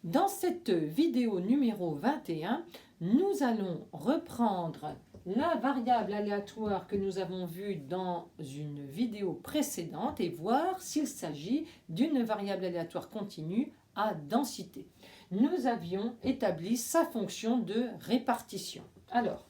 Dans cette vidéo numéro 21, nous allons reprendre la variable aléatoire que nous avons vue dans une vidéo précédente et voir s'il s'agit d'une variable aléatoire continue à densité. Nous avions établi sa fonction de répartition. Alors,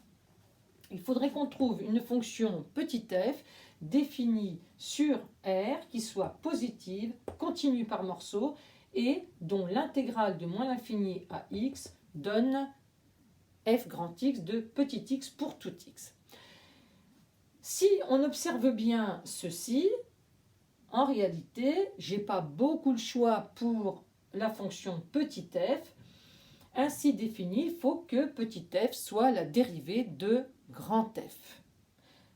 il faudrait qu'on trouve une fonction petit f définie sur R qui soit positive, continue par morceaux et dont l'intégrale de moins l'infini à x donne f grand X de petit x pour tout x. Si on observe bien ceci, en réalité, je n'ai pas beaucoup le choix pour la fonction petit f. Ainsi définie, il faut que petit f soit la dérivée de grand F.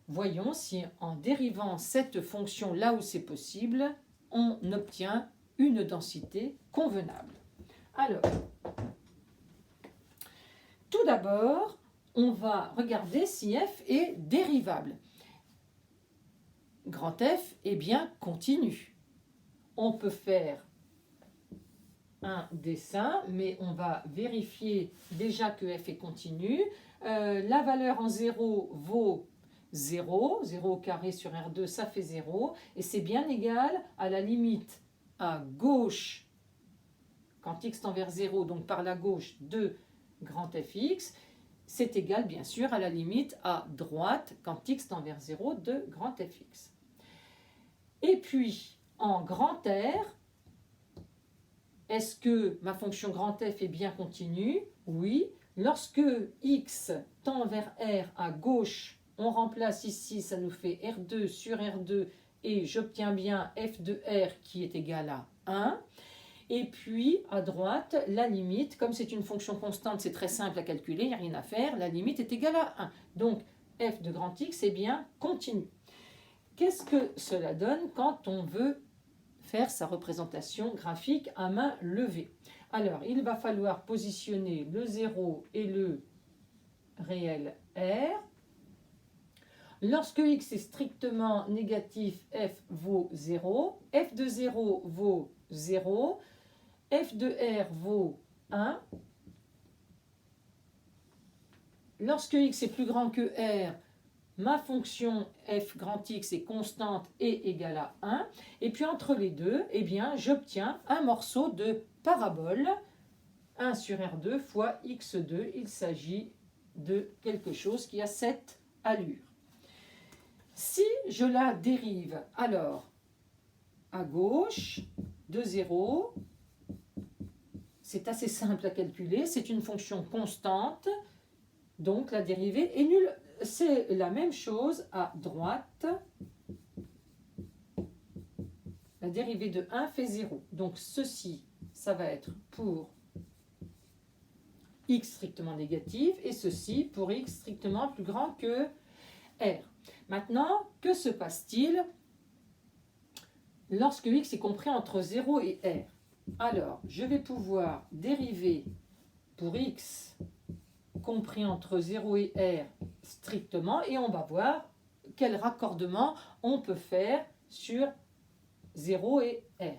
Voyons si en dérivant cette fonction là où c'est possible, on obtient une densité convenable. Alors, tout d'abord, on va regarder si f est dérivable. Grand F est bien continu. On peut faire un dessin, mais on va vérifier déjà que f est continu. La valeur en 0 vaut 0, 0 au carré sur R2, ça fait 0, et c'est bien égal à la limite à gauche, quand x tend vers 0, donc par la gauche de grand fx, c'est égal bien sûr à la limite à droite, quand x tend vers 0, de grand fx. Et puis, en grand R, est-ce que ma fonction grand f est bien continue? Oui. Lorsque x tend vers R à gauche, on remplace ici, ça nous fait R2 sur R2 et j'obtiens bien f de R qui est égal à 1. Et puis à droite, la limite, comme c'est une fonction constante, c'est très simple à calculer, il n'y a rien à faire, la limite est égale à 1. Donc f de grand X est bien continu. Qu'est-ce que cela donne quand on veut faire sa représentation graphique à main levée? Alors, il va falloir positionner le 0 et le réel R. Lorsque x est strictement négatif, f vaut 0, f de 0 vaut 0, f de R vaut 1. Lorsque x est plus grand que R, ma fonction f grand X est constante et égale à 1. Et puis entre les deux, eh bien, j'obtiens un morceau de parabole, 1 sur R2 fois x2. Il s'agit de quelque chose qui a cette allure. Si je la dérive, alors, à gauche, de 0, c'est assez simple à calculer, c'est une fonction constante, donc la dérivée est nulle. C'est la même chose à droite. La dérivée de 1 fait 0. Donc ceci, ça va être pour x strictement négatif et ceci pour x strictement plus grand que R. Maintenant, que se passe-t-il lorsque x est compris entre 0 et R? Alors, je vais pouvoir dériver pour x compris entre 0 et R strictement et on va voir quel raccordement on peut faire sur 0 et R.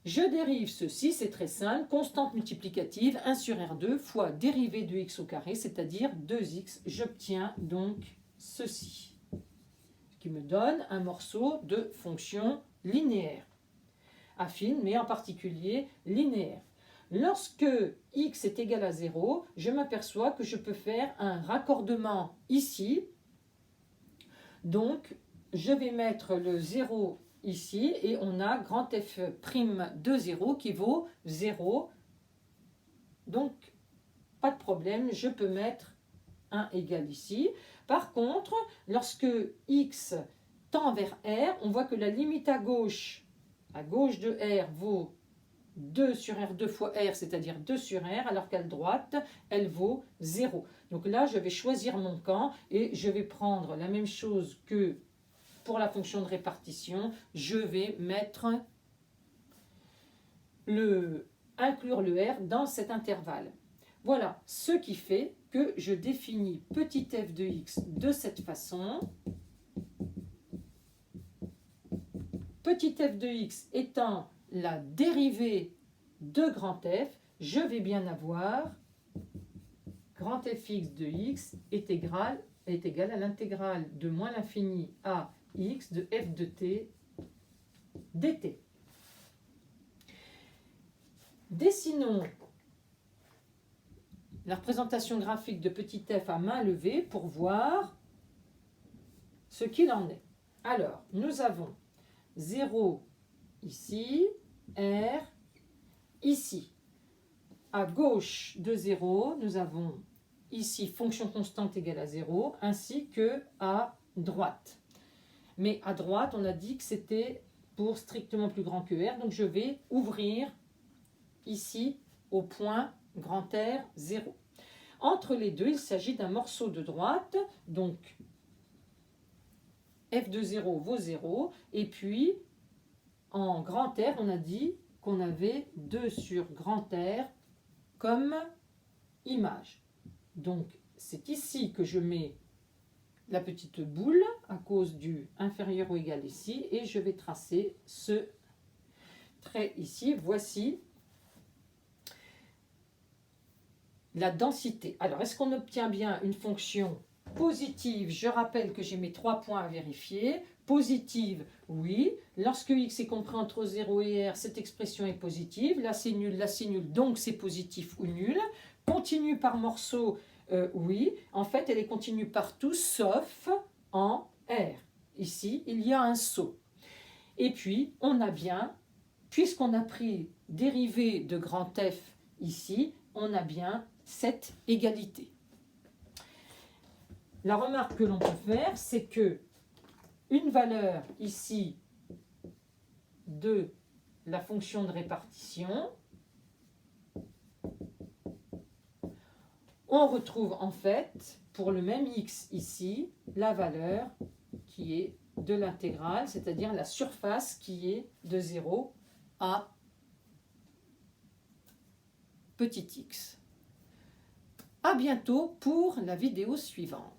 Je dérive ceci, c'est très simple, constante multiplicative 1 sur R2 fois dérivée de x au carré, c'est-à-dire 2x. J'obtiens donc ceci, ce qui me donne un morceau de fonction linéaire, affine, mais en particulier linéaire. Lorsque x est égal à 0, je m'aperçois que je peux faire un raccordement ici. Donc, je vais mettre le 0 ici et on a grand f' de 0 qui vaut 0. Donc, pas de problème, je peux mettre 1 égal ici. Par contre, lorsque x tend vers R, on voit que la limite à gauche de R vaut 2 sur R2 fois R, c'est-à-dire 2 sur R, alors qu'à droite, elle vaut 0. Donc là, je vais choisir mon camp et je vais prendre la même chose que pour la fonction de répartition. Je vais inclure le R dans cet intervalle. Voilà ce qui fait que je définis petit f de x de cette façon. Petit f de x étant la dérivée de grand F, je vais bien avoir grand fx de x est égal à l'intégrale de moins l'infini à x de f de t dt. Dessinons la représentation graphique de petit f à main levée pour voir ce qu'il en est. Alors, nous avons 0 ici, R ici. À gauche de 0, nous avons ici fonction constante égale à 0, ainsi que à droite. Mais à droite, on a dit que c'était pour strictement plus grand que R, donc je vais ouvrir ici au point grand R 0. Entre les deux, il s'agit d'un morceau de droite, donc f de 0 vaut 0, et puis en grand R, on a dit qu'on avait 2 sur grand R comme image. Donc c'est ici que je mets la petite boule à cause du inférieur ou égal ici, et je vais tracer ce trait ici. Voici la densité. Alors, est-ce qu'on obtient bien une fonction positive? Je rappelle que j'ai mes 3 points à vérifier. Positive, oui. Lorsque x est compris entre 0 et r, cette expression est positive. Là, c'est nul, donc c'est positif ou nul. Continue par morceau, oui. En fait, elle est continue partout, sauf en R. Ici, il y a un saut. Et puis, on a bien, puisqu'on a pris dérivée de grand F ici, on a bien cette égalité. La remarque que l'on peut faire, c'est que une valeur ici de la fonction de répartition, on retrouve en fait, pour le même x ici, la valeur qui est de l'intégrale, c'est-à-dire la surface qui est de 0 à petit x. À bientôt pour la vidéo suivante.